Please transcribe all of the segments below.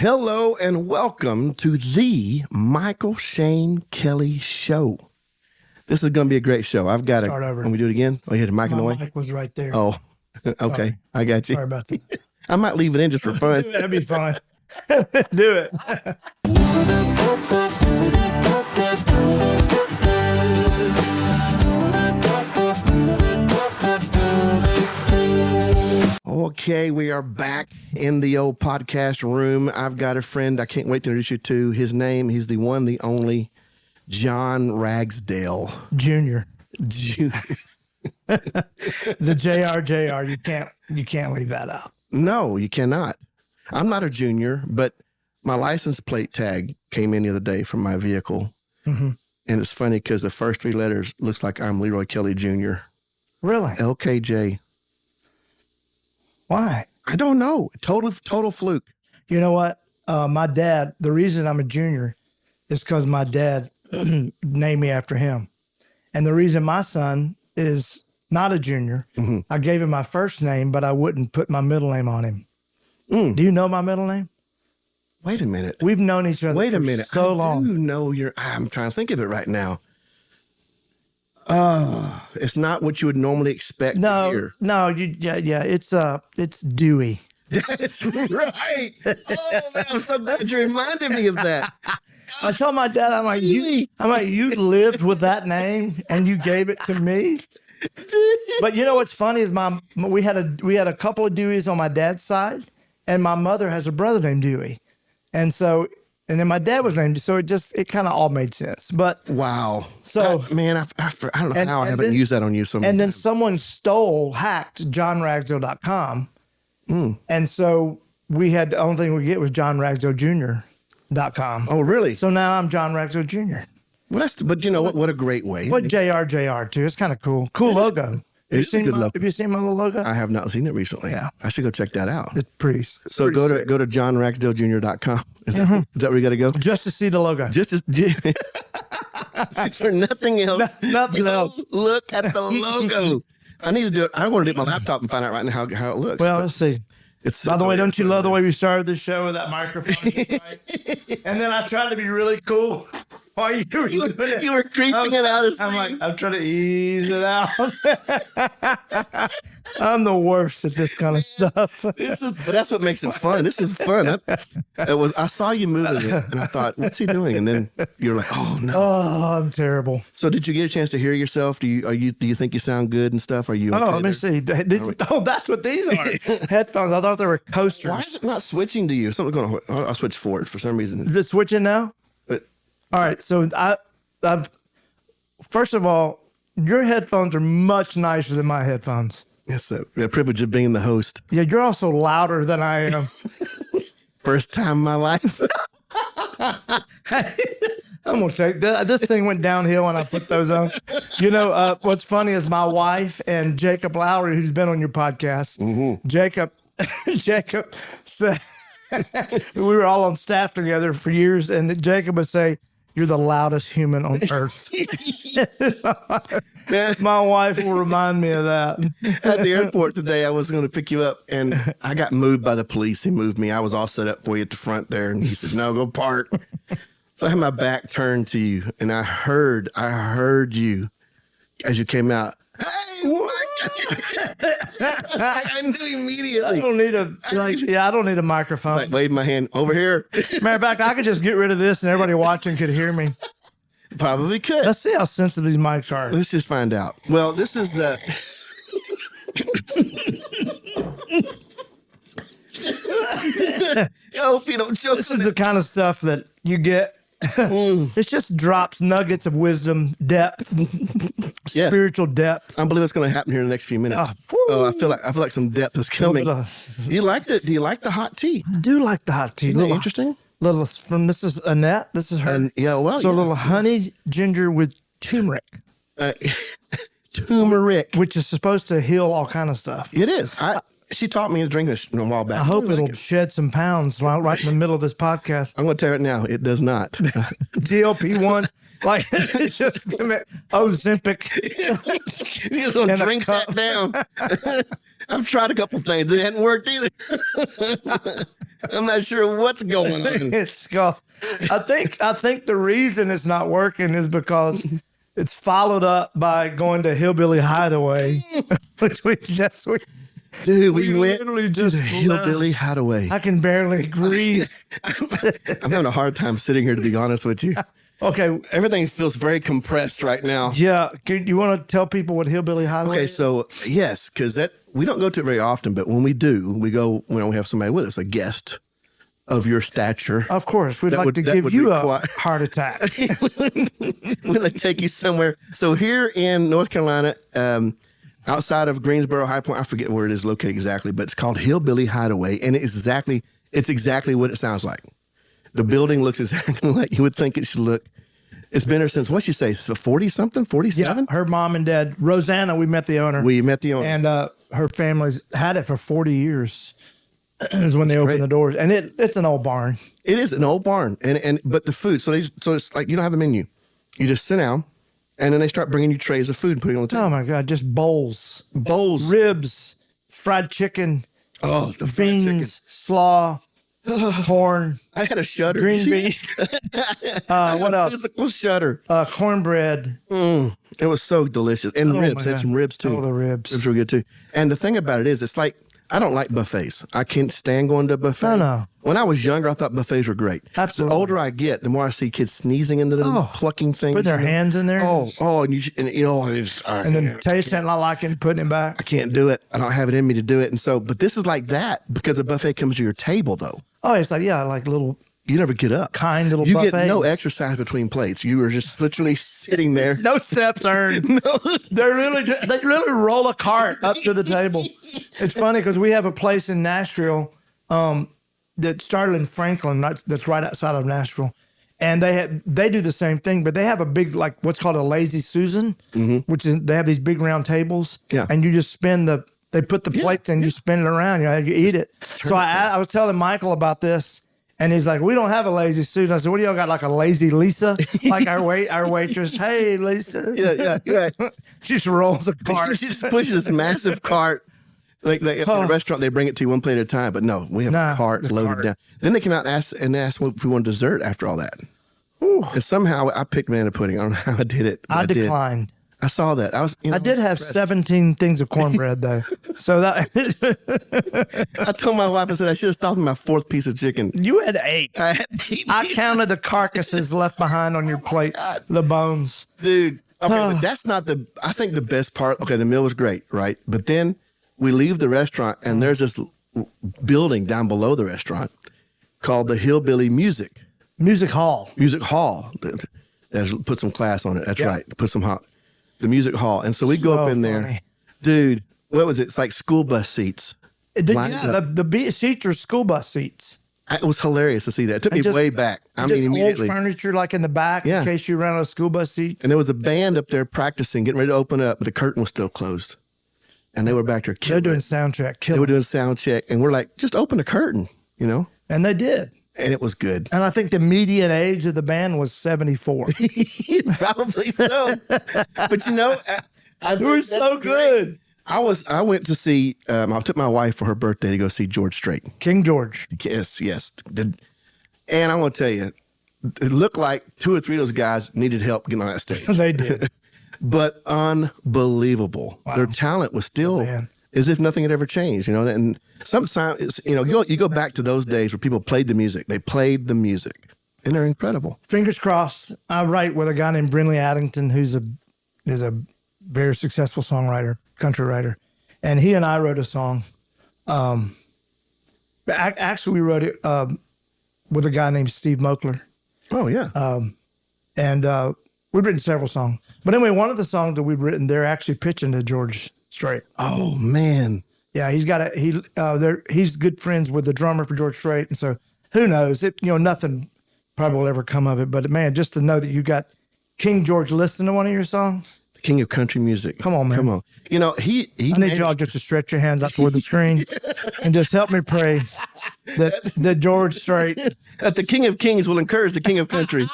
Hello and welcome to the Michael Shane Kelly Show. This is going to be a great show. I've got Start over. Can we do it again? Oh, you had the mic in the way? My mic was right there. Oh, okay. Sorry. I got you. Sorry about that. I might leave it in just for fun. That'd be fun. Do it. Okay, we are back in the old podcast room. I've got a friend I can't wait to introduce you to. His name, he's the one, the only, John Ragsdale. Junior. Jr. The JR. You can't leave that out. No, you cannot. I'm not a junior, but my license plate tag came in the other day from my vehicle. Mm-hmm. And it's funny because the first three letters looks like I'm Leroy Kelly Jr. Really? LKJ. Why? I don't know. Total fluke. You know what? My dad, the reason I'm a junior is because my dad named me after him. And the reason my son is not a junior, I gave him my first name, but I wouldn't put my middle name on him. Do you know my middle name? Wait a minute. We've known each other so long. I do know I'm trying to think of it right now. It's not what you would normally expect to hear. No, it's Dewey. That's right. Oh, man, I'm so glad you reminded me of that. I told my dad, I'm like, you lived with that name and you gave it to me. But you know what's funny is we had a couple of Deweys on my dad's side, and my mother has a brother named Dewey, and then my dad was named, so it kind of all made sense. But wow, so I don't know how I haven't used that on you so many and then times. someone hacked johnragsdale.com, and so the only thing we get was johnragsdaljr.com. Oh, really? So now I'm John Ragsdale Jr. Well, but you know what a great way. What JR too? It's kind of cool. Cool logo. Have you seen my little logo? I have not seen it recently. Yeah. I should go check that out. It's pretty. So go to johnragsdaljr.com. Is that where you got to go? Just to see the logo. For nothing else. Nothing else. Look at the logo. I need to do it. I want to do it on my laptop and find out right now how it looks. Well, let's see. By the way, don't you love the way we started the show with that microphone? And then I tried to be really cool while you were doing it. You were creeping it out. I'm trying to ease it out. I'm the worst at this kind of stuff. But that's what makes it fun. This is fun. I saw you moving it, and I thought, what's he doing? And then you're like, oh no. Oh, I'm terrible. So did you get a chance to hear yourself? Do you think you sound good and stuff? Are you? Okay let me see. That's what these are. Headphones. I thought they were coasters. Why is it not switching to you? Something's going on. I'll switch forward for some reason. Is it switching now? All right. So first of all, your headphones are much nicer than my headphones. Yes, the privilege of being the host. Yeah, you're also louder than I am. First time in my life. I'm going to take that. This thing went downhill when I put those on. You know, what's funny is my wife and Jacob Lowry, who's been on your podcast, Jacob said, we were all on staff together for years, and Jacob would say, "You're the loudest human on earth." My wife will remind me of that. At the airport today, I was going to pick you up, and I got moved by the police. He moved me. I was all set up for you at the front there, and he said, "No, go park." So I had my back turned to you, and I heard you as you came out. Hey, I knew immediately. I don't need a microphone. Like, wave my hand over here. Matter of fact, I could just get rid of this and everybody watching could hear me. Probably could. Let's see how sensitive these mics are. Let's just find out. Well, this is the... I hope you don't choke. This is the kind of stuff that you get. It just drops nuggets of wisdom, depth, spiritual depth. I believe it's going to happen here in the next few minutes. I feel like some depth is coming. Do you like the hot tea? I do like the hot tea. Isn't it interesting? This is Annette. This is her. A little honey ginger with turmeric. Turmeric, which is supposed to heal all kind of stuff. It is. She taught me to drink this a while back. I hope it'll shed some pounds right in the middle of this podcast. I'm going to tell it now. It does not. GLP-1, like it's just Ozempic. You're going to drink that down. I've tried a couple things. It hadn't worked either. I'm not sure what's going on. It's called. I think the reason it's not working is because it's followed up by going to Hillbilly Hideaway, which we Dude, we went literally to just the Hillbilly Hideaway. I can barely breathe. I'm having a hard time sitting here, to be honest with you. Okay. Everything feels very compressed right now. Yeah. You want to tell people what Hillbilly Hideaway Okay, is? so yes, because we don't go to it very often, but when we do, we go when we have somebody with us, a guest of your stature. Of course, we'd That like would- to that give would you require- a heart attack. We'll take you somewhere. So here in North Carolina, outside of Greensboro, High Point, I forget where it is located exactly, but it's called Hillbilly Hideaway, and it's exactly what it sounds like. The building looks exactly like you would think it should look. It's been there since, what'd she say, 40-something, 47? Yeah, her mom and dad, Rosanna, we met the owner. We met the owner. And her family's had it for 40 years is when they opened great. the doors. And it's an old barn. It is an old barn, but the food. So it's like you don't have a menu. You just sit down, and then they start bringing you trays of food and putting it on the table. Oh, my God, just bowls. Bowls. Ribs, fried chicken, Oh, the fried chicken. beans, slaw, corn, I had a shudder. green beans. What else? Physical shudder. Cornbread. It was so delicious. And Oh, ribs. my Had God. some ribs too. Oh, the ribs. Ribs were good too. And the thing about it is, it's like, I don't like buffets. I can't stand going to a buffet. No. When I was younger, I thought buffets were great. Absolutely. The older I get, the more I see kids sneezing into them, plucking things. Put their hands in there. And you know, And then tasting it, not liking it, putting it back. I can't do it. I don't have it in me to do it. And so, but this is like that because a buffet comes to your table though. Oh, it's like, yeah, like little You never get up. kind little You buffets. get no exercise between plates. You are just literally sitting there. No steps earned. They really roll a cart up to the table. It's funny because we have a place in Nashville that started in Franklin, that's right outside of Nashville, and they do the same thing, but they have a big, like what's called a lazy Susan, which is they have these big round tables, Yeah. and you just they put the plates and you spin it around, you eat it. So I was telling Michael about this. And he's like, we don't have a lazy Susan. I said, what do y'all got, like a lazy Lisa? Like our waitress, hey, Lisa. Yeah, right. She just rolls a cart. She just pushes this massive cart. Like in a restaurant, they bring it to you one plate at a time. But no, we have a cart loaded down. Then they came out and asked if we wanted dessert after all that. Ooh. And somehow I picked banana pudding. I don't know how I did it. I did. declined. I saw that. I did have stressed. 17 things of cornbread, though. So that I told my wife, I said, I should have stopped at my fourth piece of chicken. you had 8. I had 8. I counted the carcasses left behind on your plate, the bones. Dude. Okay, but that's not I think the best part. Okay, the meal was great, right? But then we leave the restaurant and there's this building down below the restaurant called the Hillbilly Music Hall. Hall. Put some class on it. That's right. Put some the music hall. And so we go up in there. Funny. Dude, what was it? It's like school bus seats. The seats are school bus seats. It was hilarious to see that. It took me just- way back. I Just mean, old immediately. furniture like in the back Yeah. in case you ran out of school bus seats. And there was a band up there practicing, getting ready to open up, but the curtain was still closed. And they were back there They're killing doing it. sound check. They were doing sound check. And we're like, just open the curtain, you know? And they did. And it was good. And I think the median age of the band was 74. Probably so. But you know, They were so good. I went to see, I took my wife for her birthday to go see George Strait. King George. Yes. And I'm going to tell you, it looked like 2 or 3 of those guys needed help getting on that stage. They did. But unbelievable. Wow. Their talent was still Man. as if nothing had ever changed, you know. And sometimes, it's, you go back to those days where people played the music. They played the music, and they're incredible. Fingers crossed. I write with a guy named Brinley Addington, who's a very successful songwriter, country writer, and he and I wrote a song. Actually, we wrote it with a guy named Steve Mokler, Oh yeah. and we've written several songs. But anyway, one of the songs that we've written, they're actually pitching to George Strait. Oh man. Yeah, he's good friends with the drummer for George Strait, and so who knows? Nothing probably will ever come of it. But man, just to know that you got King George listening to one of your songe, The king of country music. Come on, man. Come on. You know, he I need y'all just to stretch your hands out toward the screen and just help me pray that George Strait. that the King of Kings will encourage the King of Country.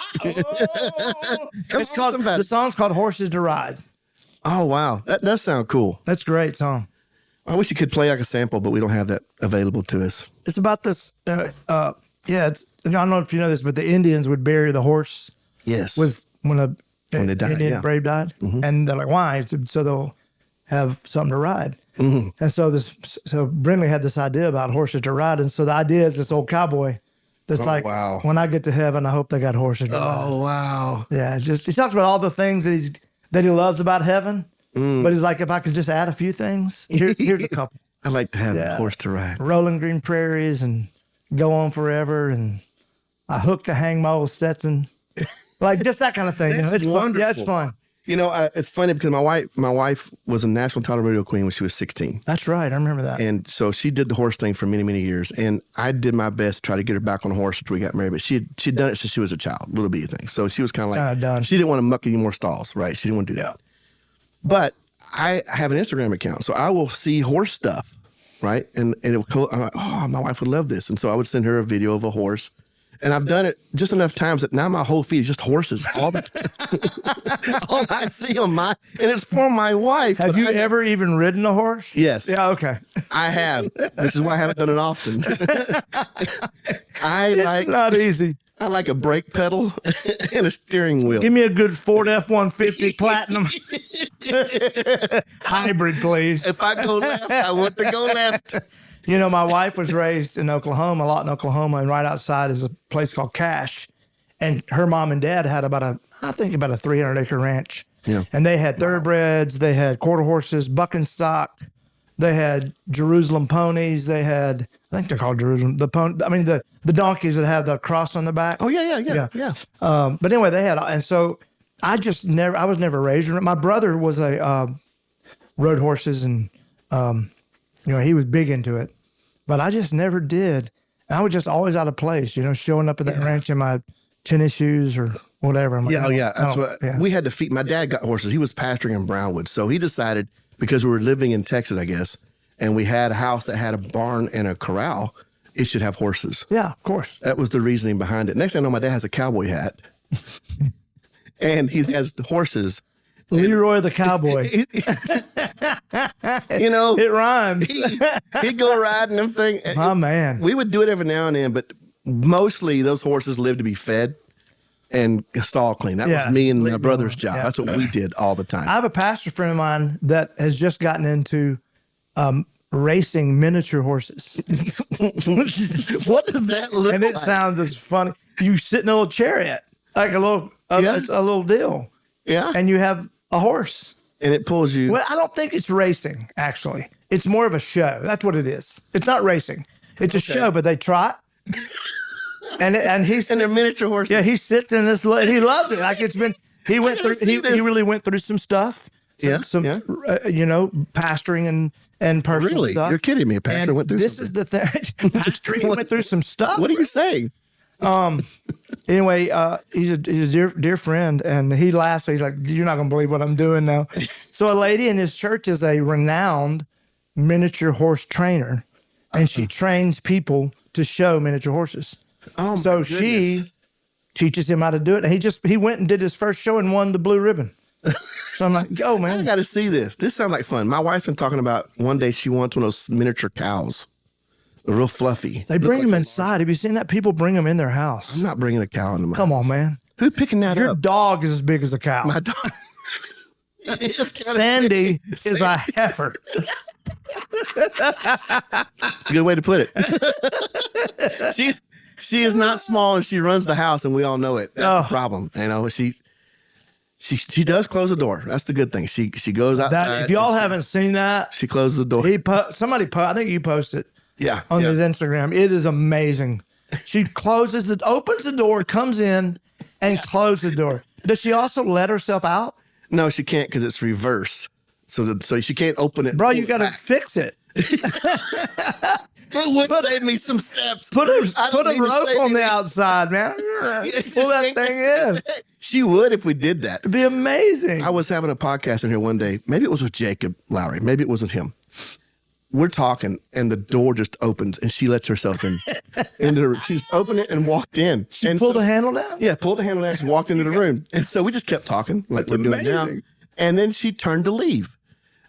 The song's called "Horses to Ride." Oh wow, that does sound cool. That's a great song. I wish you could play like a sample, but we don't have that available to us. It's about this. It's I don't know if you know this, but the Indians would bury the horse. Yes. When they died, Indian yeah. brave died, and they're like, why? So they'll have something to ride. And so Brindley had this idea about horses to ride, and so the idea is this old cowboy that's wow. when I get to heaven, I hope they got horses to ride. Oh, wow. Yeah, just he talks about all the things that he loves about heaven, but he's like, if I could just add a few things, here's a couple. I'd like to have a horse to ride. Rolling green prairies and go on forever, and I hooked to hang my old Stetson, like just that kind of thing. That's It's wonderful. fun. Yeah, it's fun. You know, it's funny because my wife was a national title rodeo queen when she was 16. That's right. I remember that. And so she did the horse thing for many, many years. And I did my best to try to get her back on a horse after we got married. But she'd done it since she was a child, little bitty thing. So she was kind of like, done. She didn't want to muck any more stalls, right? She didn't want to do that. But I have an Instagram account. So I will see horse stuff, right? And it will, I'm like, oh, my wife would love this. And so I would send her a video of a horse. And I've done it just enough times that now my whole feed is just horses all the time. All I see on and it's for my wife. Have you ever even ridden a horse? Yes. Yeah, okay. I have, which is why I haven't done it often. It's not easy. I like a brake pedal and a steering wheel. Give me a good Ford F-150 Platinum hybrid, please. If I go left, I want to go left. You know, my wife was raised in Oklahoma, a lot in Oklahoma, and right outside is a place called Cache. And her mom and dad had about a 300-acre ranch. Yeah. And they had thoroughbreds, they had quarter horses, bucking stock, they had Jerusalem ponies, they had, I think they're called Jerusalem, the donkeys that have the cross on the back. Oh, yeah. But anyway, they had, and so I was never raised. My brother was rode horses and, he was big into it, but I just never did. And I was just always out of place, showing up at that ranch in my tennis shoes or whatever. I'm like, we had to feed. My dad got horses. He was pastoring in Brownwood. So he decided, because we were living in Texas, I guess, and we had a house that had a barn and a corral, it should have horses. Yeah, of course. That was the reasoning behind it. Next thing I know, my dad has a cowboy hat and he has horses. Leroy the cowboy. It rhymes. He'd go riding them thing. My man. We would do it every now and then, but mostly those horses lived to be fed and stall clean. That was me and my brother's job. That's what we did all the time. I have a pastor friend of mine that has just gotten into racing miniature horses. What does that look like? And it sounds as funny. You sit in a little chariot, like it's a little deal. Yeah. And you have a horse. And it pulls you. Well, I don't think it's racing, actually. It's more of a show. That's what it is. It's not racing. It's a show, but they trot. And he's and they're miniature horses. Yeah, he sits in this. He loves it. Like he went through. He really went through some stuff. Pastoring and personal really? stuff. You're kidding me. A pastor went through. This something. is the thing. Pastoring went through some stuff. What are you saying? Anyway, he's a dear friend, and he laughs. He's like, "You're not gonna believe what I'm doing now." So a lady in his church is a renowned miniature horse trainer, and she trains people to show miniature horses. Oh, so she teaches him how to do it. And he went and did his first show and won the blue ribbon. So I'm like, "Go, man! I got to see this. This sounds like fun." My wife's been talking about one day she wants one of those miniature cows. They're real fluffy. They bring them inside. Have you seen that? People bring them in their house. I'm not bringing a cow into my Come house. on, man. Who's picking that Your up? dog is as big as a cow. My dog. Sandy is a heifer. That's a good way to put it. She is not small, and she runs the house, and we all know it. That's the problem. She does close the door. That's the good thing. She goes outside. If y'all haven't seen that, she closes the door. I think you posted. Yeah. On his Instagram. It is amazing. She opens the door, comes in, and closes the door. Does she also let herself out? No, she can't because it's reverse. So she can't open it. Bro, you got to fix it. It would save me some steps. Put a rope on the outside, man. Pull that thing in. She would if we did that. It'd be amazing. I was having a podcast in here one day. Maybe it was with Jacob Lowry. Maybe it wasn't him. We're talking, and the door just opens, and she lets herself in. She just opened it and walked in. She pulled the handle down? Yeah, pulled the handle down. She walked into the room. And so we just kept talking like we're doing now. And then she turned to leave.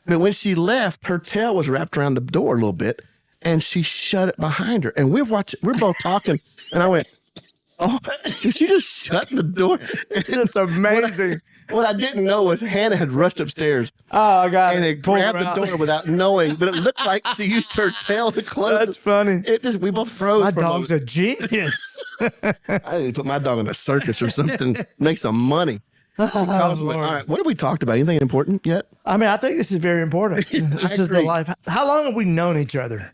But when she left, her tail was wrapped around the door a little bit, and she shut it behind her. And we're both talking, and I went, "Oh, did she just shut the door?" It's amazing. What I didn't know was Hannah had rushed upstairs. Oh, I got and it. it grabbed the door without knowing, but it looked like she used her tail to close. That's funny. We both froze. My dog's a genius. I need to put my dog in a circus or something, make some money. All right, what have we talked about? Anything important yet? I mean, I think this is very important. This is the life. How long have we known each other?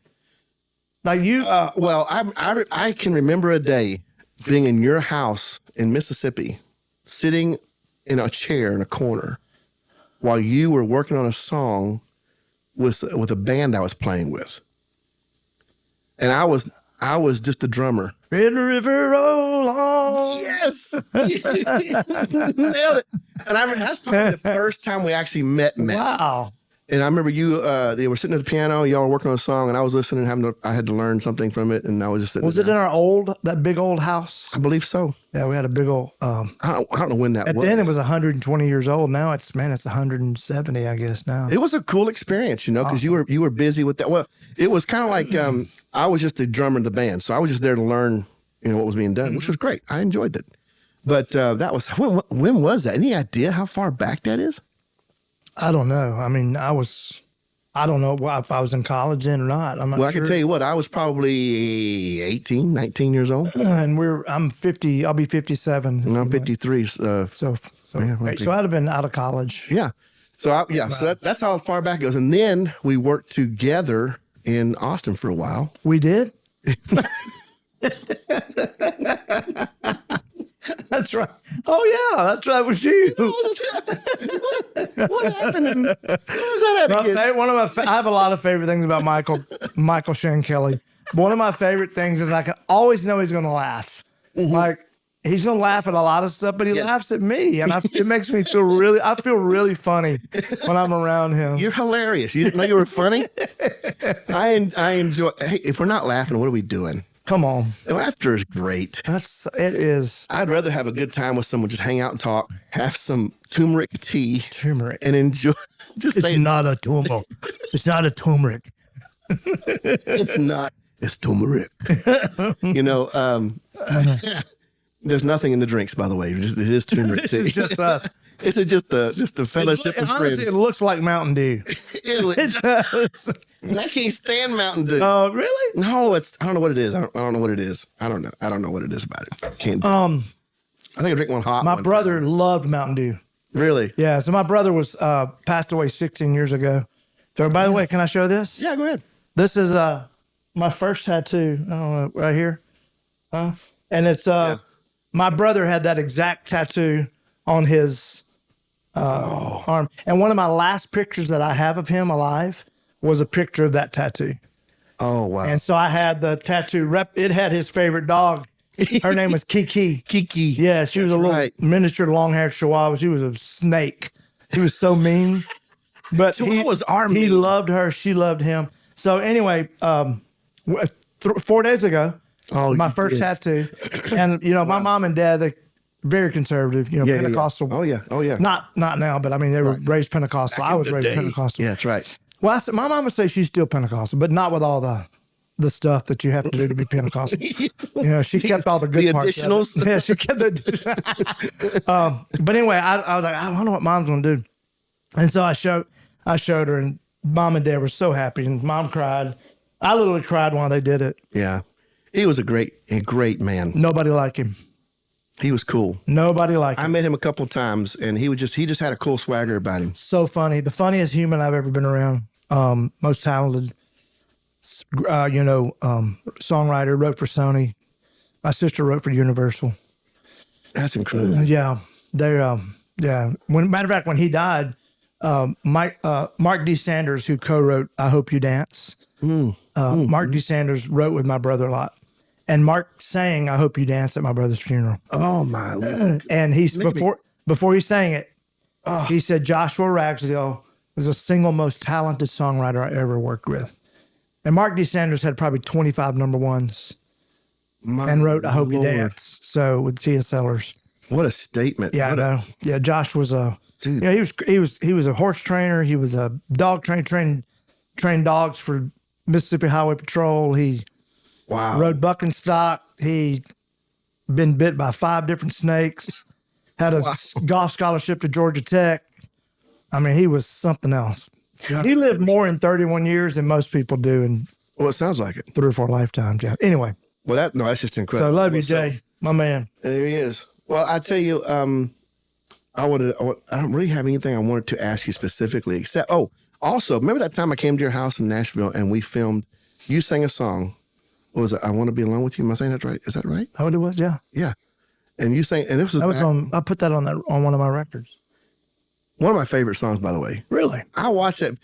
Like you? Well, I can remember a day being in your house in Mississippi, sitting in a chair in a corner while you were working on a song with a band I was playing with. And I was just a drummer. Red River roll on. Yes. Nailed it. And I remember that's probably the first time we actually met. Wow. And I remember they were sitting at the piano, y'all were working on a song, and I was listening, I had to learn something from it, and I was just sitting Was it in that big old house? I believe so. Yeah, we had a big old. I don't know when that was. Then it was 120 years old. Now it's 170, I guess now. It was a cool experience, because you were busy with that. Well, it was kind of like I was just the drummer in the band, so I was just there to learn, what was being done, which was great. I enjoyed it. But that was when was that? Any idea how far back that is? I don't know. I mean, I don't know if I was in college then or not. I'm not sure. I can tell you what, I was probably 18, 19 years old. And I'm 50, I'll be 57. And I'm 53. So I'd have been out of college. Yeah. So that's how far back it goes. And then we worked together in Austin for a while. We did? That's right. Oh yeah, that's right. It was you. What happened? What was that? I have a lot of favorite things about Michael Shane Kelly. One of my favorite things is I can always know he's going to laugh. Mm-hmm. Like he's going to laugh at a lot of stuff, but he laughs at me, and it makes me feel really funny when I'm around him. You're hilarious. You didn't know you were funny? I enjoy. Hey, if we're not laughing, what are we doing? Come on. Laughter is great. It is. I'd rather have a good time with someone, just hang out and talk, have some turmeric tea. And enjoy. It's not a turmeric. It's not a turmeric. It's not. It's turmeric. There's nothing in the drinks, by the way. It is turmeric tea. It's just us. It's just a fellowship of friends. Honestly, it looks like Mountain Dew. It does. And I can't stand Mountain Dew. Oh, really? No, I don't know what it is. I don't know what it is. I don't know. I don't know what it is about it. Can't do it. I think I drink one hot. My brother loved Mountain Dew. Really? Yeah. So my brother was passed away 16 years ago. So by the way, can I show this? Yeah, go ahead. This is my first tattoo. I don't know, right here. And it's my brother had that exact tattoo on his arm. And one of my last pictures that I have of him alive was a picture of that tattoo. Oh, wow. And so I had the tattoo it had his favorite dog. Her name was Kiki. Kiki. Yeah, she was a little miniature long-haired chihuahua. She was a snake. He was so mean. But he loved her. She loved him. So anyway, 4 days ago, my first tattoo. And, my mom and dad, they very conservative, Pentecostal. Yeah. Oh, yeah. Not now, but I mean, they were raised Pentecostal. I was raised Pentecostal. Yeah, that's right. Well, my mom would say she's still Pentecostal, but not with all the stuff that you have to do to be Pentecostal. She kept all the good parts. The additionals. Yeah, she kept the. But anyway, I was like, I wonder what mom's gonna do, and so I showed her, and mom and dad were so happy, and mom cried. I literally cried while they did it. Yeah, he was a great man. Nobody liked him. He was cool. Nobody liked him. I met him a couple of times, and he just had a cool swagger about him. So funny, the funniest human I've ever been around. Most talented, songwriter, wrote for Sony. My sister wrote for Universal. That's incredible. Yeah. Matter of fact, when he died, Mark D. Sanders, who co-wrote I Hope You Dance, Mark D. Sanders wrote with my brother a lot. And Mark sang I Hope You Dance at my brother's funeral. Oh, my Lord. And before he sang it, he said Joshua Ragsdale was the single most talented songwriter I ever worked with. And Mark D. Sanders had probably 25 number ones and wrote I Hope You Dance. So with Tia Sellers. What a statement. Yeah, I know. Yeah, Josh was dude. Yeah, he was a horse trainer. He was a dog trained dogs for Mississippi Highway Patrol. He rode bucking stock. He been bit by 5 different snakes. Had a golf scholarship to Georgia Tech. I mean, he was something else. God. He lived more in 31 years than most people do in it sounds like it. 3 or 4 lifetimes. Yeah. Anyway. Well, that's just incredible. So I love you, Jay, my man. There he is. Well, I tell you, I don't really have anything I wanted to ask you specifically, except, also, remember that time I came to your house in Nashville and we filmed, you sang a song. What was it? I Want to Be Alone with You. Am I saying that right? Is that right? Oh, it was? Yeah. Yeah. And you sang, and this was I put that on one of my records. One of my favorite songs, by the way. Really? I watched it.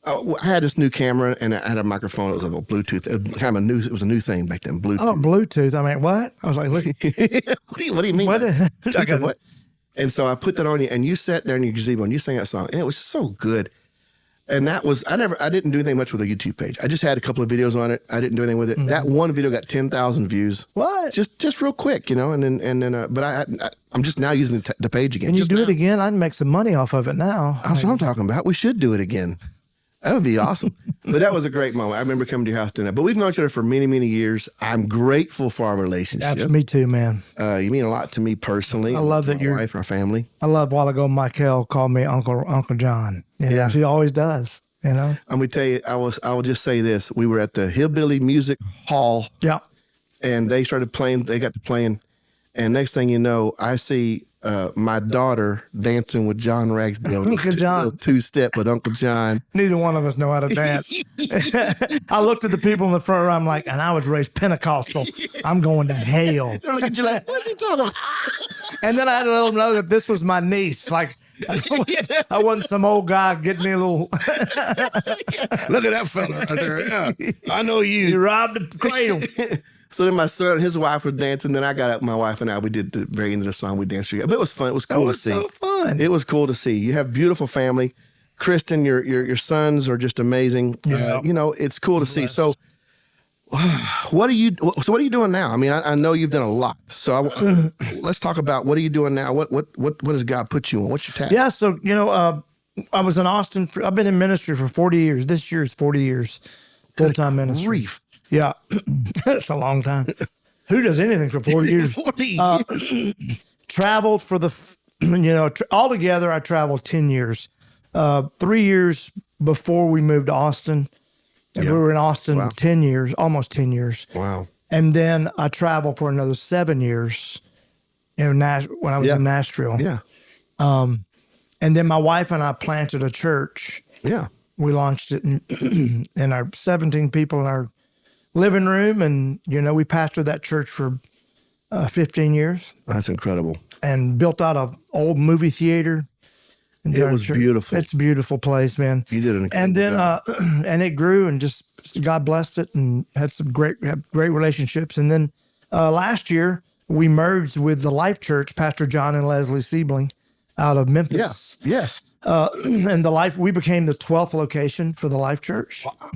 I had this new camera and I had a microphone. It was like a Bluetooth. It was a new thing back then. Bluetooth. Oh, Bluetooth. I mean, what? I was like, look. What do you mean? What? And so I put that on you, and you sat there in your gazebo and you sang that song, and it was so good. And that was I didn't do anything much with a YouTube page. I just had a couple of videos on it. I didn't do anything with it. Mm-hmm. That one video got 10,000 views. What? Just real quick, and then but I'm just now using the page again. Can you do it again? I'd make some money off of it now. That's what I'm talking about. We should do it again. That would be awesome. But that was a great moment. I remember coming to your house doing that. But we've known each other for many, many years. I'm grateful for our relationship. That's me too, man. You mean a lot to me personally. I love that your wife, our family. I love a while ago, Michael called me Uncle John. Yeah, she always does. I'm gonna tell you, I will just say this. We were at the Hillbilly Music Hall. Yeah. And they started playing, they got to playing. And next thing you know, I see my daughter dancing with John Ragsdale. Uncle John. Two-step with Uncle John. Neither one of us know how to dance. I looked at the people in the front row. I'm like, and I was raised Pentecostal. I'm going to hell. They're looking at you like, what's he talking about? And then I had to let them know that this was my niece. Like, I wasn't some old guy getting me a little. Look at that fella right there. Yeah. I know you. You robbed the cradle. So then my son and his wife were dancing. Then I got up, my wife and I, we did the very end of the song. We danced together. But it was fun. It was cool to see. It was so fun. It was cool to see. You have a beautiful family. Kristen, your sons are just amazing. Yeah. It's cool to see. So what are you doing now? I mean, I know you've done a lot. So let's talk about what are you doing now? What does God put you on? What's your task? Yeah. So, I was in Austin. I've been in ministry for 40 years. This year is 40 years. Full-time ministry. Grief. Yeah, that's a long time. Who does anything for 40 years? 40 years. Traveled for altogether, I traveled 10 years. 3 years before we moved to Austin. And we were in Austin 10 years, almost 10 years. Wow. And then I traveled for another 7 years when I was in Nashville. Yeah. And then my wife and I planted a church. Yeah. We launched it in our 17 people in our living room, and we pastored that church for 15 years. That's incredible. And built out an old movie theater. It was beautiful. It's a beautiful place, man. You did an incredible job. And it grew, and just God blessed it, and had some great relationships. And then last year we merged with the Life Church, Pastor John and Leslie Siebling, out of Memphis. Yeah. Yes. And we became the 12th location for the Life Church. Wow.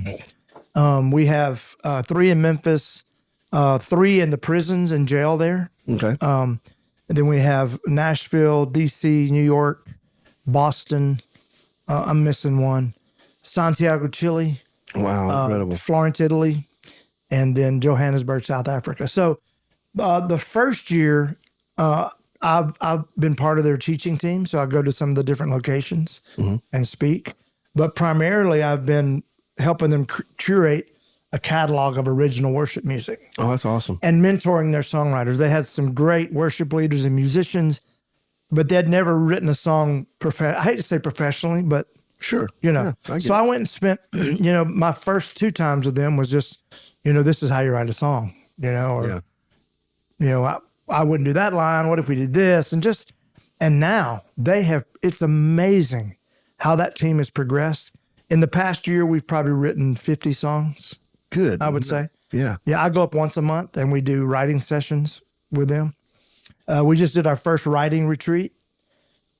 We have 3 in Memphis, 3 in the prisons and jail there. Okay. And then we have Nashville, D.C., New York, Boston. I'm missing one. Santiago, Chile. Wow, incredible. Florence, Italy, and then Johannesburg, South Africa. So the first year, I've been part of their teaching team, so I go to some of the different locations and speak. But primarily, I've been helping them curate a catalog of original worship music. Oh, that's awesome. And mentoring their songwriters. They had some great worship leaders and musicians, but they'd never written a song, I hate to say professionally, but sure. So I went and spent, my first 2 times with them was just, this is how you write a song, I wouldn't do that line. What if we did this? And now it's amazing how that team has progressed. In the past year, we've probably written 50 songs. Good. I would say. Yeah. Yeah. I go up once a month and we do writing sessions with them. We just did our first writing retreat,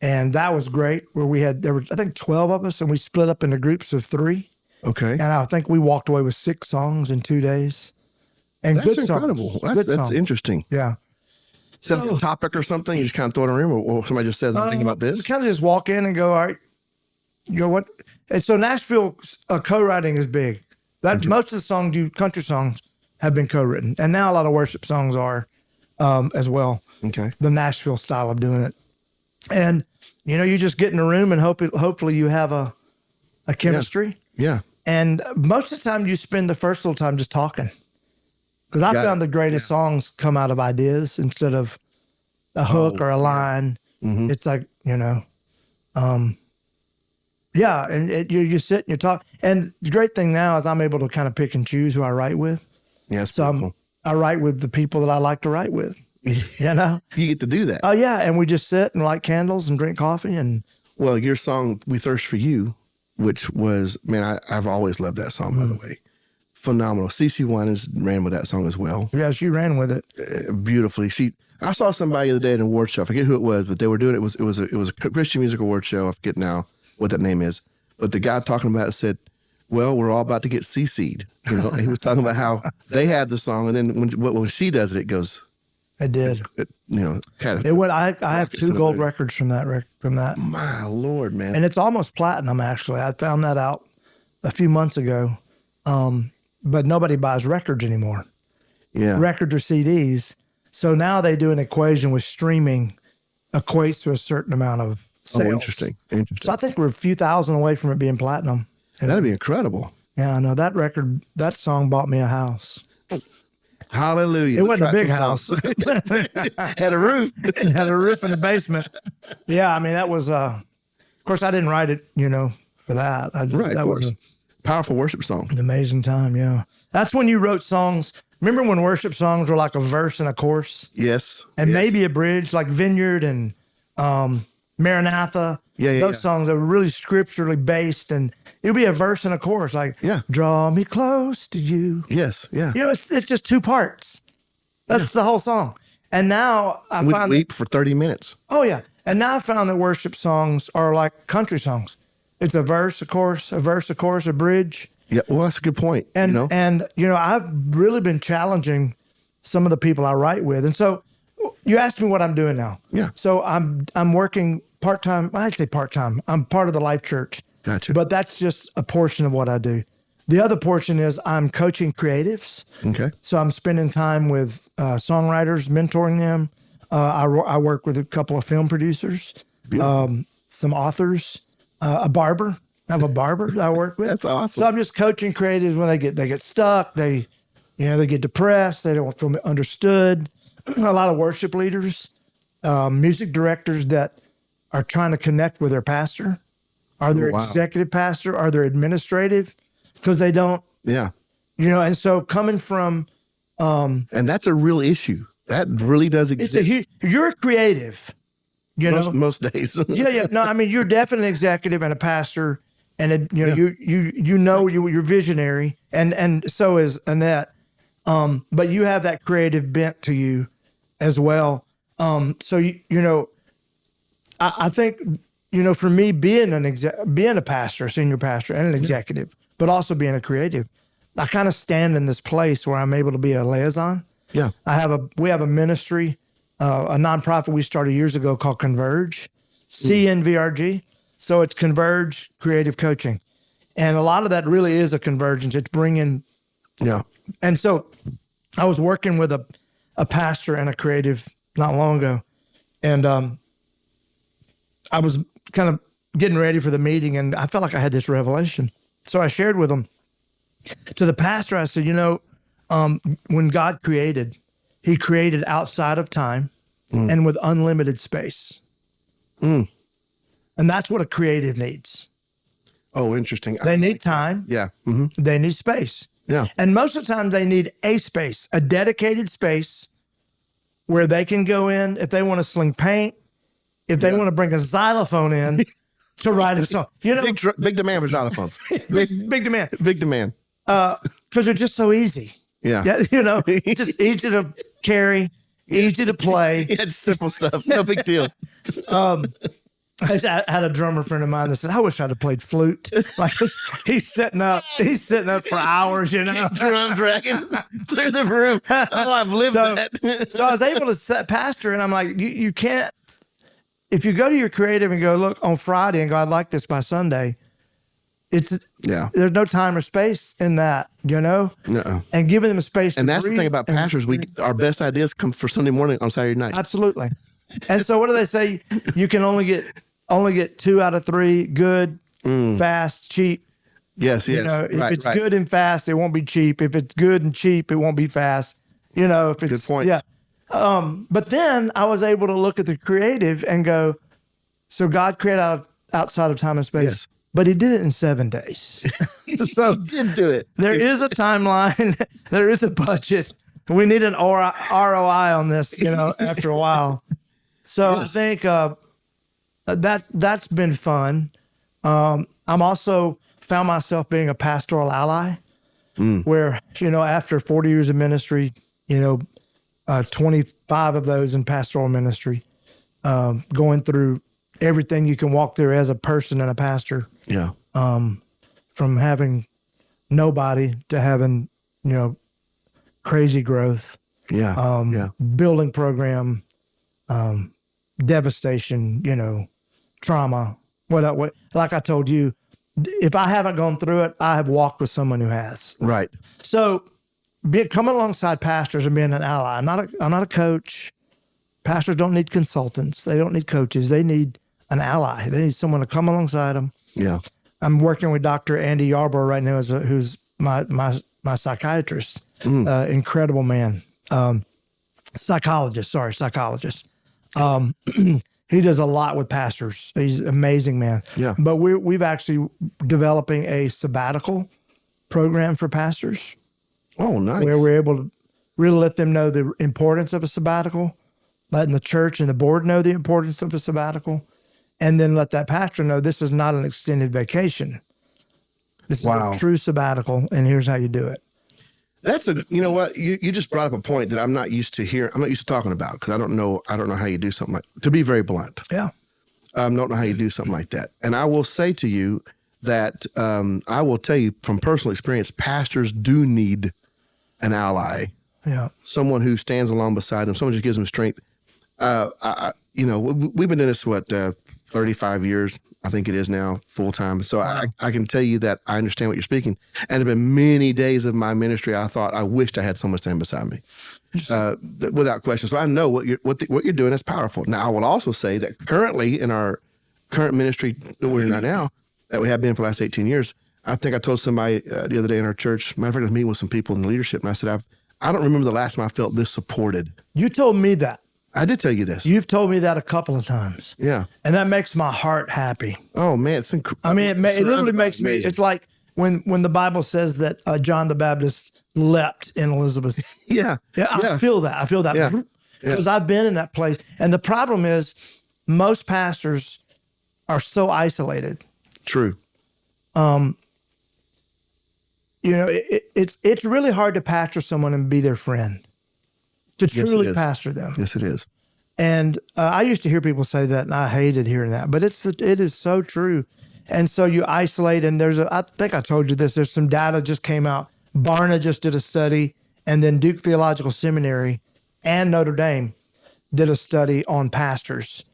and that was great, where there was, I think, 12 of us, and we split up into groups of 3. Okay. And I think we walked away with 6 songs in 2 days. And that's good incredible. songs. That's interesting. Yeah. set up a topic or something? You just kind of throw it in a room, or somebody just says, I'm thinking about this? Kind of just walk in and go, all right, you know what? And so Nashville co-writing is big. That most of the songs, country songs, have been co-written. And now a lot of worship songs are as well. Okay. The Nashville style of doing it. And, you know, you just get in a room and hopefully you have a chemistry. Yeah. And most of the time you spend the first little time just talking. Because I found the greatest songs come out of ideas instead of a hook or a line. Mm-hmm. It's like, you know, and you sit and you talk. And the great thing now is I'm able to kind of pick and choose who I write with. Yeah, so I write with the people that I like to write with. You know? You get to do that. Oh, yeah. And we just sit and light candles and drink coffee. And well, your song, We Thirst for You, which was, man, I've always loved that song, by the way. Phenomenal. CeCe Winans ran with that song as well. Yeah, she ran with it beautifully. I saw somebody the other day at an award show. I forget who it was, but they were doing it. It was a Christian music award show. I forget now what that name is. But the guy talking about it said, well, we're all about to get CC'd. You know, he was talking about how they had the song, and then when she does it, it goes. It did. You know, kind of. It went. I have 2 gold records from that. My Lord, man! And it's almost platinum. Actually, I found that out a few months ago. But nobody buys records anymore. Yeah, records or CDs. So now they do an equation with streaming equates to a certain amount of sales. Oh, interesting. So I think we're a few thousand away from it being platinum. And that'd be incredible. Yeah, I know that song bought me a house. Hallelujah. It wasn't a big house. Had a roof. It had a roof in the basement. Yeah, I mean, that was, of course, I didn't write it, you know, for that. That was a powerful worship song. An amazing time, yeah. That's when you wrote songs. Remember when worship songs were like a verse and a chorus? Yes. And maybe a bridge, like Vineyard and Maranatha. Those songs are really scripturally based, and it would be a verse and a chorus, like, draw me close to you. Yes, yeah. You know, it's just 2 parts. That's the whole song. And now I found weep for 30 minutes. Oh, yeah. And now I found that worship songs are like country songs. It's a verse, a chorus, a verse, a chorus, a bridge. Yeah, well, that's a good point. And, I've really been challenging some of the people I write with. And so you asked me what I'm doing now. Yeah. So I'm working part-time. I'd say part-time. I'm part of the Life Church. Gotcha. But that's just a portion of what I do. The other portion is I'm coaching creatives. Okay. So I'm spending time with songwriters, mentoring them. I work with a couple of film producers, some authors, a barber. I have a barber that I work with. That's awesome. So I'm just coaching creatives when they get stuck. They get depressed. They don't feel understood. A lot of worship leaders, music directors that are trying to connect with their pastor, or their executive pastor, or their administrative, because they don't. Yeah. You know, and so coming from. And that's a real issue. That really does exist. You're a creative. You know, most days. Yeah. No, I mean, you're definitely an executive and a pastor, and you're visionary, and so is Annette. But you have that creative bent to you as well. So I think for me being being a pastor, senior pastor, and an executive, but also being a creative, I kind of stand in this place where I'm able to be a liaison. Yeah, we have a ministry. A nonprofit we started years ago called Converge, CNVRG. So it's Converge Creative Coaching. And a lot of that really is a convergence. It's bringing. Yeah. And so I was working with a pastor and a creative not long ago. And I was kind of getting ready for the meeting, and I felt like I had this revelation. So I shared with him. To the pastor, I said, when God created, He created outside of time and with unlimited space. And that's what a creative needs. Oh, interesting. They need time. Yeah. Mm-hmm. They need space. Yeah. And most of the time they need a space, a dedicated space where they can go in if they want to sling paint, if they want to bring a xylophone in to write a song. Big demand for xylophones. Big demand. Big demand. Because they're just so easy. Yeah. Just easy to carry, easy to play. It's simple stuff. No big deal. I had a drummer friend of mine that said, "I wish I'd have played flute." Like he's sitting up for hours, Drum dragging through the room. Oh, I've lived that. So I was able to set pastor, and I'm like, you can't. If you go to your creative and go, look on Friday and go, I'd like this by Sunday. There's no time or space in that, No. And giving them space. And to that's breathe. The thing about pastors. Our best ideas come for Sunday morning on Saturday night. Absolutely. And so what do they say? You can only get 2 out of 3 good, fast, cheap. Yes. If it's good and fast, it won't be cheap. If it's good and cheap, it won't be fast. If it's good point. Yeah. But then I was able to look at the creative and go, so God created outside of time and space. Yes. But he did it in 7 days. So he did do it. There is a timeline. There is a budget. We need an ROI on this, after a while. So yes. I think that's been fun. I'm also found myself being a pastoral ally where, after 40 years of ministry, 25 of those in pastoral ministry, going through everything you can walk through as a person and a pastor. Yeah. From having nobody to having, crazy growth. Yeah. Building program, devastation, trauma. What, like I told you, if I haven't gone through it, I have walked with someone who has. Right. So coming alongside pastors and being an ally. I'm not a coach. Pastors don't need consultants. They don't need coaches. They need an ally. They need someone to come alongside them. Yeah. I'm working with Dr. Andy Yarbrough right now, who's my psychiatrist. Incredible man. Psychologist. He does a lot with pastors. He's an amazing man. Yeah. But we've actually developing a sabbatical program for pastors. Oh, nice. Where we're able to really let them know the importance of a sabbatical, letting the church and the board know the importance of a sabbatical, and then let that pastor know this is not an extended vacation. This is a true sabbatical, and here's how you do it. That's you just brought up a point that I'm not used to hearing. I'm not used to talking about because I don't know how you do something like, to be very blunt. Yeah. I don't know how you do something like that. And I will say to you that I will tell you from personal experience, pastors do need an ally. Yeah. Someone who stands along beside them, someone just gives them strength. We've been doing this, 35 years, I think it is now, full time. So I can tell you that I understand what you're speaking. And there have been many days of my ministry I thought I wished I had someone stand beside me, without question. So I know what you're doing is powerful. Now I will also say that currently in our current ministry that we're in right now, that we have been for the last 18 years, I think I told somebody the other day in our church. Matter of fact, I was meeting with some people in the leadership, and I said, I don't remember the last time I felt this supported. You told me that. I did tell you this. You've told me that a couple of times. Yeah. And that makes my heart happy. Oh, man, it's incredible. I mean, it literally makes me, it's like when the Bible says that John the Baptist leapt in Elizabeth. Yeah. I feel that. I feel that. Yeah. Because I've been in that place. And the problem is most pastors are so isolated. True. It's really hard to pastor someone and be their friend. To truly pastor them. Yes, it is. And I used to hear people say that, and I hated hearing that. But it is so true. And so you isolate, and I think I told you this, there's some data just came out. Barna just did a study, and then Duke Theological Seminary and Notre Dame did a study on pastors.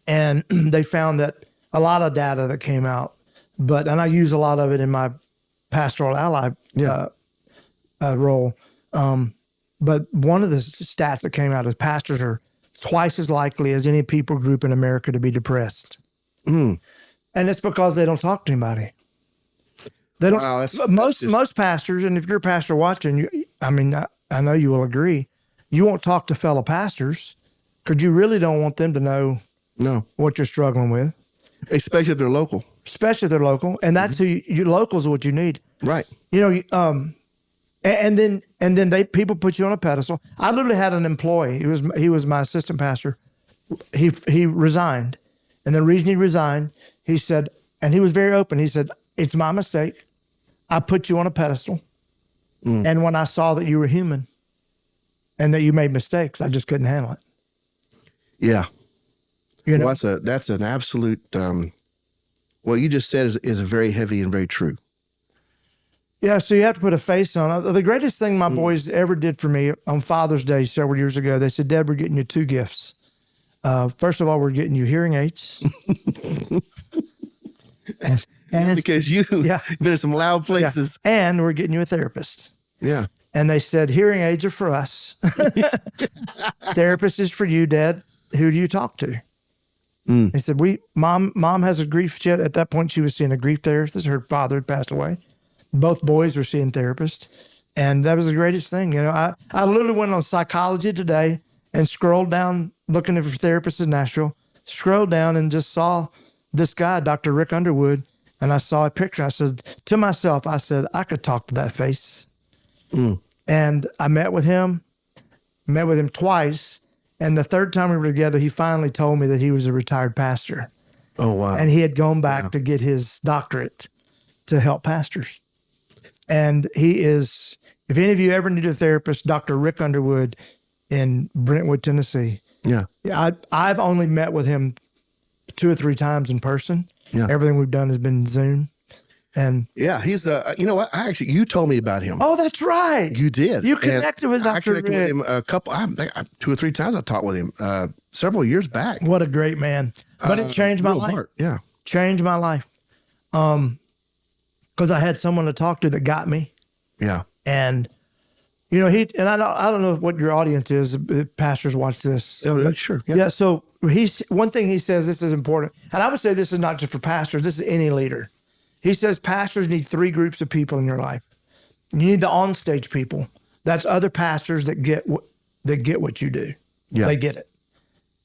And they found that a lot of data that came out, and I use a lot of it in my pastoral ally role. But one of the stats that came out is pastors are twice as likely as any people group in America to be depressed. And it's because they don't talk to anybody. They don't. Wow, most pastors, and if you're a pastor watching, I know you will agree, you won't talk to fellow pastors because you really don't want them to know what you're struggling with. Especially if they're local. And that's who your locals are what you need. Right. And then people put you on a pedestal. I literally had an employee. He was my assistant pastor. He resigned, and the reason he resigned, he said, and he was very open. He said, "It's my mistake. I put you on a pedestal, and when I saw that you were human, and that you made mistakes, I just couldn't handle it." You know, Well, that's an absolute. What you just said is very heavy and very true. yeah. So you have to put a face on it. The greatest thing my boys ever did for me on Father's Day several years ago, they said, "Dad, we're getting you 2 gifts. First of all, we're getting you hearing aids." and Because you've been in some loud places. Yeah, and we're getting you a therapist. Yeah. And they said, hearing aids are for us. Therapist is for you, Dad. Who do you talk to? They said, mom has a grief. At that point, she was seeing a grief therapist. Her father had passed away. Both boys were seeing therapists. And that was the greatest thing. You know, I literally went on Psychology Today and scrolled down looking for therapists in Nashville, scrolled down and just saw this guy, Dr. Rick Underwood. And I saw a picture. I said to myself, I could talk to that face. And I met with him twice. And the third time we were together, he finally told me that he was a retired pastor. Oh, wow. And he had gone back to get his doctorate to help pastors. And he is, if any of you ever need a therapist, Dr. Rick Underwood in Brentwood, Tennessee. Yeah. I've only met with him 2 or 3 times in person. Yeah. Everything we've done has been Zoom. And yeah, he's you know what? You told me about him. Oh, that's right. You did. You connected with Dr. I connected with him a couple, 2 or 3 times. I talked with him several years back. What a great man! But it changed my life. Yeah, changed my life. Because I had someone to talk to that got me. Yeah, and you know I don't know what your audience is. If pastors watch this. Oh, sure. Yeah. So one thing he says, this is important, and I would say this is not just for pastors. This is any leader. He says pastors need 3 groups of people in your life. You need the onstage people. That's other pastors that get what you do. Yeah. They get it.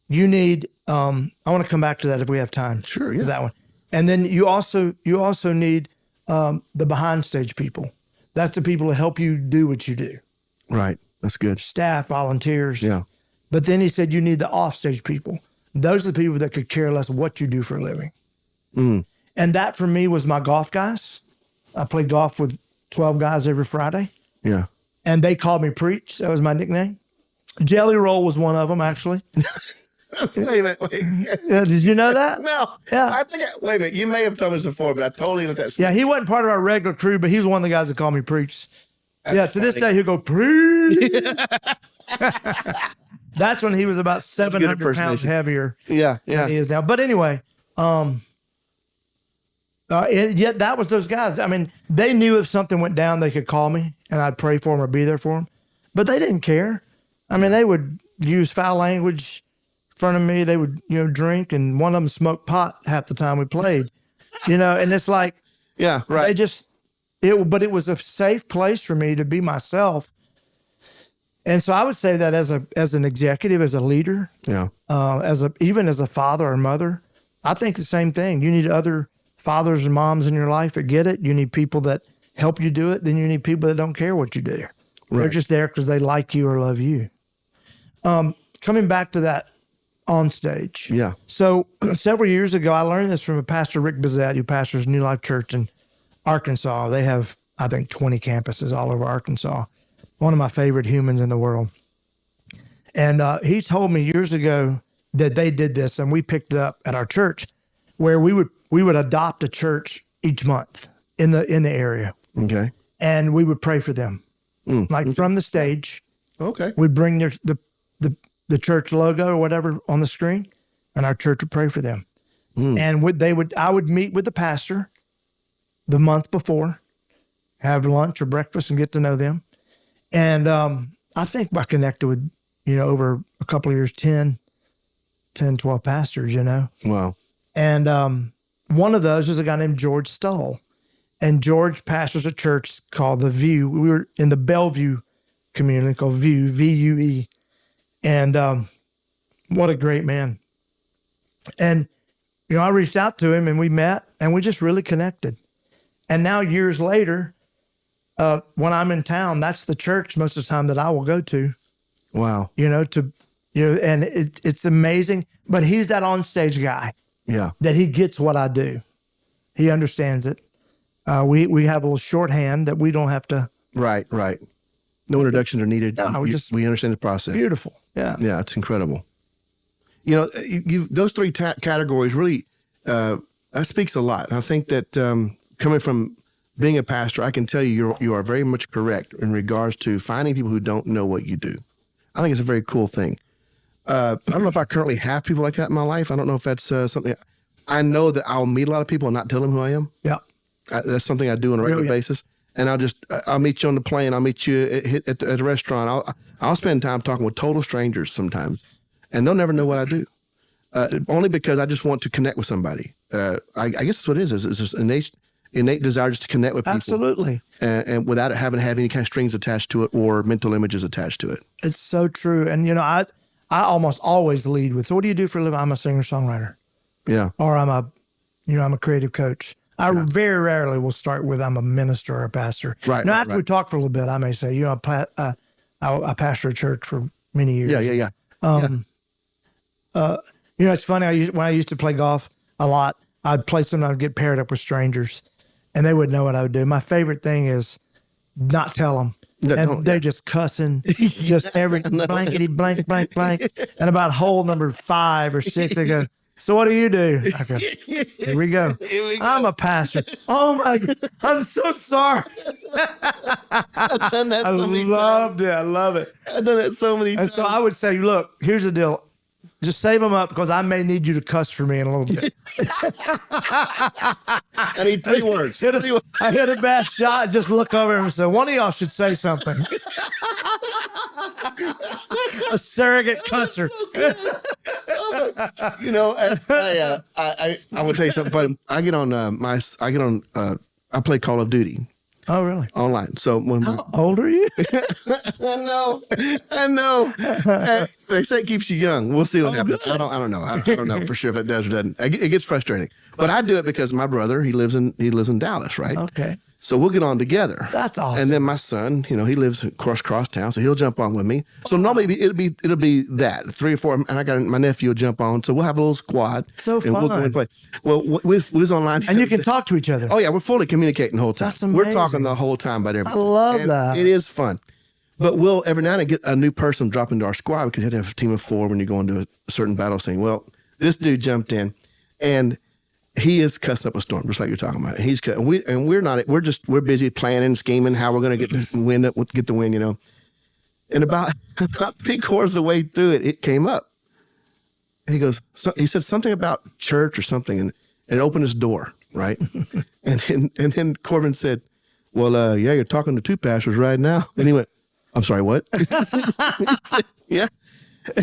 You need, I want to come back to that if we have time. Sure, yeah. That one. And then you also need the behind stage people. That's the people who help you do what you do. Right. That's good. Staff, volunteers. Yeah. But then he said you need the offstage people. Those are the people that could care less what you do for a living. And that for me was my golf guys. I played golf with 12 guys every Friday. Yeah. And they called me Preach. That was my nickname. Jelly Roll was one of them, actually. Wait a minute. Yeah, did you know that? No. Yeah. Wait a minute. You may have told me this before, but I totally let that slip. Yeah, he wasn't part of our regular crew, but he's one of the guys that called me Preach. That's funny. To this day, he'll go, Preach. That's when he was about 700 pounds heavier than he is now. But anyway, yet that was those guys. I mean, they knew if something went down, they could call me and I'd pray for them or be there for them. But they didn't care. I mean, they would use foul language in front of me. They would, drink, and one of them smoked pot half the time we played. And it's like, yeah, right. But it was a safe place for me to be myself. And so I would say that as an executive, as a leader, even as a father or mother, I think the same thing. You need other fathers and moms in your life that get it. You need people that help you do it. Then you need people that don't care what you do. Right. They're just there because they like you or love you. Coming back to that on stage. Yeah. So several years ago, I learned this from a pastor, Rick Bezette, who pastors New Life Church in Arkansas. They have, I think, 20 campuses all over Arkansas. One of my favorite humans in the world. And he told me years ago that they did this, and we picked it up at our church, where we would adopt a church each month in the area. Okay. And we would pray for them. From the stage. Okay. We'd bring the church logo or whatever on the screen, and our church would pray for them. And I would meet with the pastor the month before, have lunch or breakfast and get to know them. And I think I connected with, over a couple of years, 10, 12 pastors, Wow. And one of those was a guy named George Stull. And George pastors a church called The View. We were in the Bellevue community called View, V-U-E. And what a great man. And, I reached out to him and we met and we just really connected. And now years later, when I'm in town, that's the church most of the time that I will go to. Wow. And it's amazing. But he's that onstage guy. Yeah. That he gets what I do. He understands it. We have a little shorthand that we don't have to. Right. No introductions are needed. No, we understand the process. Beautiful. Yeah. Yeah, it's incredible. You know, those three categories really, that speaks a lot. And I think that coming from being a pastor, I can tell you are very much correct in regards to finding people who don't know what you do. I think it's a very cool thing. I don't know if I currently have people like that in my life. I don't know if that's something. I know that I'll meet a lot of people and not tell them who I am. Yeah. That's something I do on a regular basis. And I'll meet you on the plane. I'll meet you at the restaurant. I'll spend time talking with total strangers sometimes, and they'll never know what I do. Only because I just want to connect with somebody. I guess that's what it is. It's just innate desire just to connect with people. Absolutely. And without it having to have any kind of strings attached to it or mental images attached to it. It's so true. And, you know, I almost always lead with, so what do you do for a living? I'm a singer-songwriter. Yeah. Or I'm a creative coach. I very rarely will start with, I'm a minister or a pastor. Right. Now, after we talk for a little bit, I may say, you know, I pastor a church for many years. Yeah. You know, it's funny. When I used to play golf a lot, I'd play sometimes, I'd get paired up with strangers, and they wouldn't know what I would do. My favorite thing is not tell them. And they're just cussing, just every blankety blank, blank, blank. And about hole number 5 or 6, they go, so what do you do? I go, here we go. I'm a pastor. Oh my God. I'm so sorry. I've done that so many times. I love it. I've done it so many And times. so I would say, look, here's the deal. Just save them up because I may need you to cuss for me in a little bit. I need 3 words. I hit a bad shot and just look over and say, one of y'all should say something. A surrogate cusser. You know, I will tell you something funny. I play Call of Duty. Oh, really? Online. So How old are you? I know. They say it keeps you young. We'll see what happens. I don't know. I don't know for sure if it does or doesn't. It gets frustrating. But I do it because my brother, he lives in Dallas, right? Okay. So we'll get on together. That's awesome. And then my son, you know, he lives across town, so he'll jump on with me. So normally it'll be that 3 or 4, and I got my nephew will jump on. So we'll have a little squad. So and we'll go fun. and play. Well, we was online, And you can talk to each other. Oh yeah, we're fully communicating the whole time. That's amazing. We're talking the whole time about everything. I love that. It is fun. But we'll every now and then get a new person drop into our squad because you have to have a team of 4 when you go into a certain battle scene. Well, this dude jumped in, and he is cussing up a storm, just like you're talking about. He's we're busy planning, scheming how we're going to get the win, you know. And about 3/4 of the way through it came up. He goes, he said something about church or something, and it opened his door, right? and then Corbin said, "Well, yeah, you're talking to 2 pastors right now." And he went, "I'm sorry, what?" He said, yeah.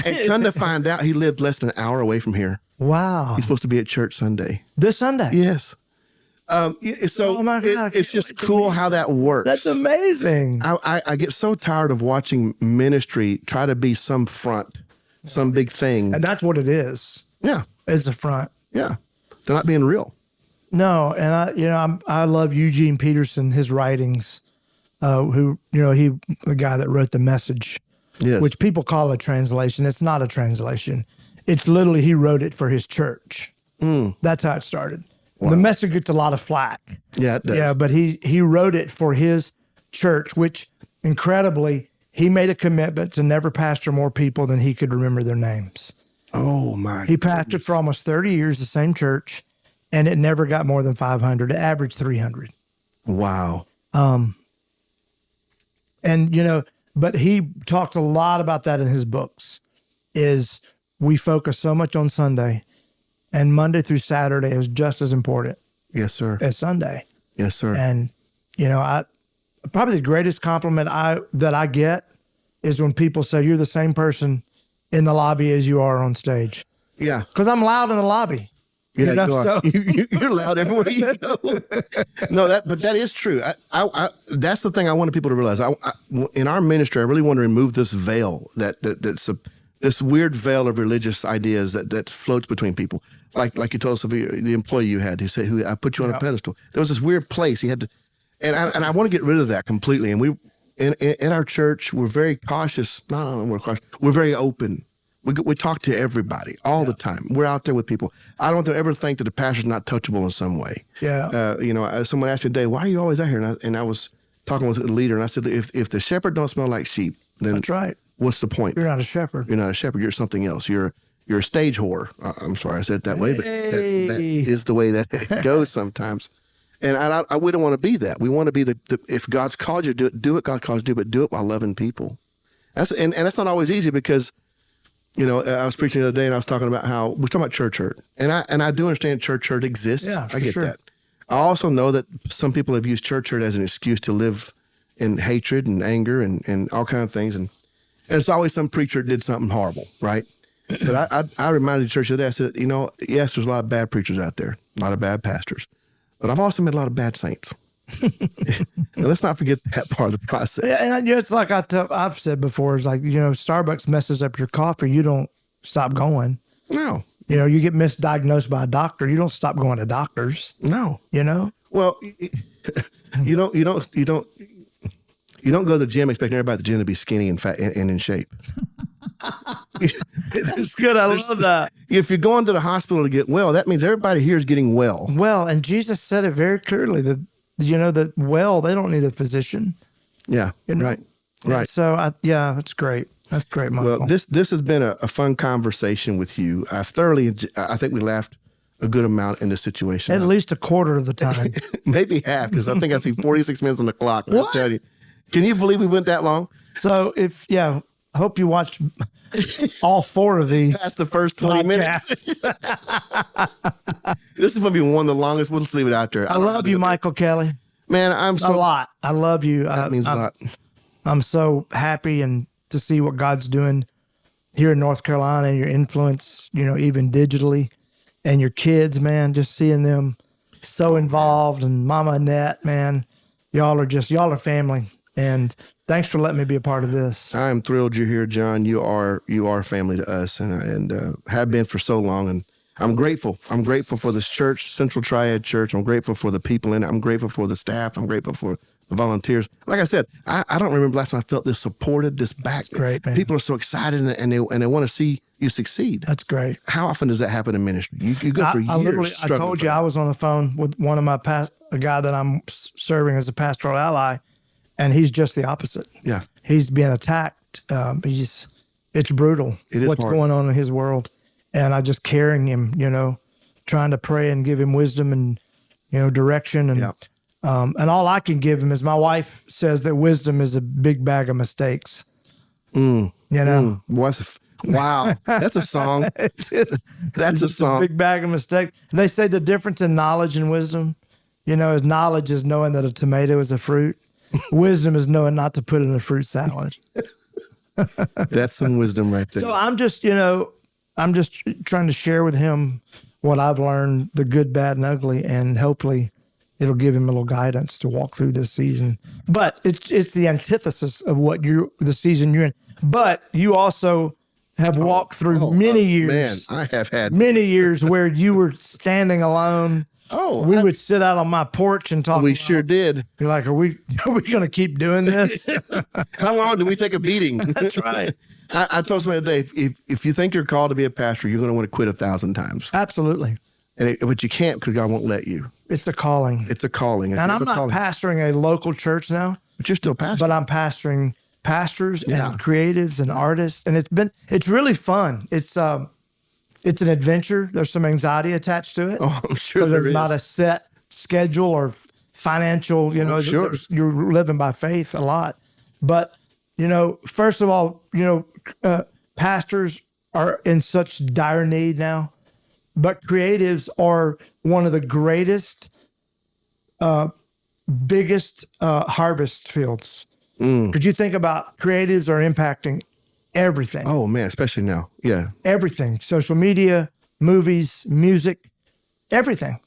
And come to find out, he lived less than an hour away from here. Wow. He's supposed to be at church Sunday. This Sunday? Yes. So Oh my God, it's just cool how that works. That's amazing. I get so tired of watching ministry try to be some front, some big thing. And that's what it is. Yeah. It's a front. Yeah. They're not being real. No, and I love Eugene Peterson, his writings, who, you know, the guy that wrote The Message, Yes. which people call a translation. It's not a translation. It's literally, he wrote it for his church. That's how it started. Wow. The Message gets a lot of flack. Yeah, it does. Yeah, but he wrote it for his church, which incredibly, he made a commitment to never pastor more people than he could remember their names. Oh my! He pastored for almost 30 years, the same church, and it never got more than 500. It averaged 300. Wow. And, you know, but he talks a lot about that in his books, is we focus so much on Sunday, and Monday through Saturday is just as important. Yes, sir. As Sunday. Yes, sir. And, you know, probably the greatest compliment that I get is when people say, you're the same person in the lobby as you are on stage. Yeah. Because I'm loud in the lobby. Yeah, you know, you are. so. You're loud everywhere you go. No, but that is true. That's the thing I wanted people to realize. In our ministry, I really want to remove this veil that's this weird veil of religious ideas that floats between people. Like you told us of the employee you had, who I put you on a pedestal. There was this weird place he had to, and I want to get rid of that completely. And we in our church, we're very cautious. No, we're cautious. We're very open. We talk to everybody all the time. We're out there with people. I don't want them to ever think that the pastor's not touchable in some way. Yeah. You know, someone asked me today, why are you always out here? And I was talking with a leader, and I said, if the shepherd don't smell like sheep, then that's right. What's the point? You're not a shepherd. You're not a shepherd. You're something else. You're you're a stage whore. I'm sorry I said it that way, but that is the way that it goes sometimes. And we don't want to be that. We want to be the if God's called you to do it, God calls you to do it, but do it while loving people. And that's not always easy because, I was preaching the other day and I was talking about how we're talking about church hurt. And I do understand church hurt exists. Yeah, I get that. I also know that some people have used church hurt as an excuse to live in hatred and anger and all kinds of things. And it's always some preacher did something horrible, right? But I reminded the church today, I said, yes, there's a lot of bad preachers out there, a lot of bad pastors, but I've also met a lot of bad saints. And let's not forget that part of the process. Yeah, and it's like I've said before, it's like, Starbucks messes up your coffee, you don't stop going. No. You get misdiagnosed by a doctor, you don't stop going to doctors. No. Well, you don't go to the gym expecting everybody at the gym to be skinny and fat and in shape. It's good. I love that. If you're going to the hospital to get well, that means everybody here is getting well. Well, and Jesus said it very clearly that, that they don't need a physician. Yeah, right. So, that's great. That's great, Michael. Well, this has been a fun conversation with you. I think we laughed a good amount in this situation. At least a quarter of the time. Maybe half, because I think I see 46 minutes on the clock. What? I'll tell you. Can you believe we went that long? So I hope you watched all 4 of these. That's the first 20 minutes. This is going to be one of the longest. We'll just leave it out there. I love you, Michael Kelly. Man, a lot. I love you. That means a lot. I'm so happy and to see what God's doing here in North Carolina and your influence, even digitally, and your kids, man, just seeing them so involved, and Mama Annette, man, y'all are family. And thanks for letting me be a part of this. I am thrilled you're here, John. You are family to us and have been for so long. And I'm grateful. I'm grateful for this church, Central Triad Church. I'm grateful for the people in it. I'm grateful for the staff. I'm grateful for the volunteers. Like I said, I don't remember last time I felt this supported, this back. That's great, man. People are so excited and they want to see you succeed. That's great. How often does that happen in ministry? You go for years. I told you I was on the phone with one of my a guy that I'm serving as a pastoral ally, and he's just the opposite. Yeah. He's being attacked. It's brutal. It is what's hard. going on in his world. And I just carrying him, trying to pray and give him wisdom and, direction. And and all I can give him is, my wife says that wisdom is a big bag of mistakes. Wow. That's a song. That's a song. A big bag of mistakes. They say the difference in knowledge and wisdom, is knowledge is knowing that a tomato is a fruit. Wisdom is knowing not to put it in a fruit salad. That's some wisdom right there. So I'm just trying to share with him what I've learned, the good, bad, and ugly, and hopefully it'll give him a little guidance to walk through this season. But it's the antithesis of the season you're in. But you also have walked through many years. Man, I have had many years where you were standing alone. We would sit out on my porch and talk. We sure did. You're like, are we going to keep doing this? How long do we take a beating? That's right. I told somebody today, if you think you're called to be a pastor, you're going to want to quit 1,000 times. Absolutely. But you can't, because God won't let you. It's a calling. It's a calling. And I'm not pastoring a local church now. But you're still pastoring. But I'm pastoring pastors and creatives and artists. And it's really fun. It's an adventure. There's some anxiety attached to it. Oh, I'm sure there's not a set schedule or financial, sure. You're living by faith a lot. But, first of all, pastors are in such dire need now, but creatives are one of the greatest, biggest harvest fields. Could you think about creatives are impacting everything? Oh, man, especially now. Yeah. Everything. Social media, movies, music, everything.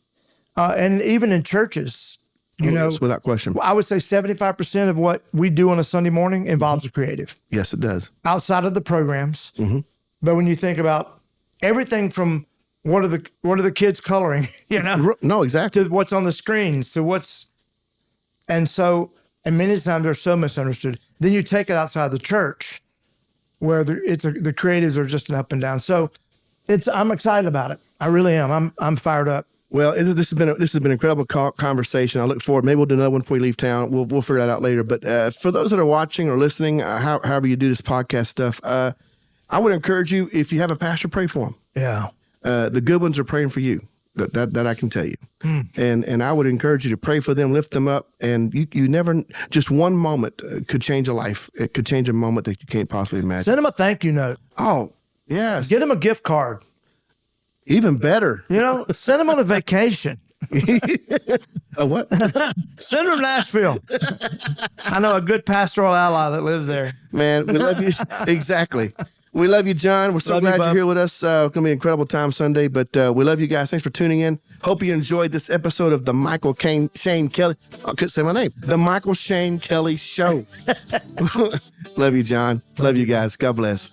And even in churches, yes, without question. I would say 75% of what we do on a Sunday morning involves a creative. Yes, it does. Outside of the programs. Mm-hmm. But when you think about everything from what are the kids coloring, No, exactly. to what's on the screens, and many times they're so misunderstood. Then you take it outside the church, where the creatives are just an up and down. So I'm excited about it. I really am. I'm fired up. Well, this has been an incredible conversation. I look forward. Maybe we'll do another one before we leave town. We'll figure that out later. But for those that are watching or listening, however you do this podcast stuff, I would encourage you, if you have a pastor, pray for them. Yeah. The good ones are praying for you. That I can tell you. And I would encourage you to pray for them, lift them up. And you never, just one moment could change a life. It could change a moment that you can't possibly imagine. Send them a thank you note. Oh, yes. Get them a gift card. Even better. You know, send them on a vacation. A what? Send them to Nashville. I know a good pastoral ally that lives there. Man, we love you. Exactly. We love you, John. We're so glad you're here with us. It's going to be an incredible time Sunday, but we love you guys. Thanks for tuning in. Hope you enjoyed this episode of the Shane Kelly. I couldn't say my name. The Michael Shane Kelly Show. Love you, John. Love you guys. God bless.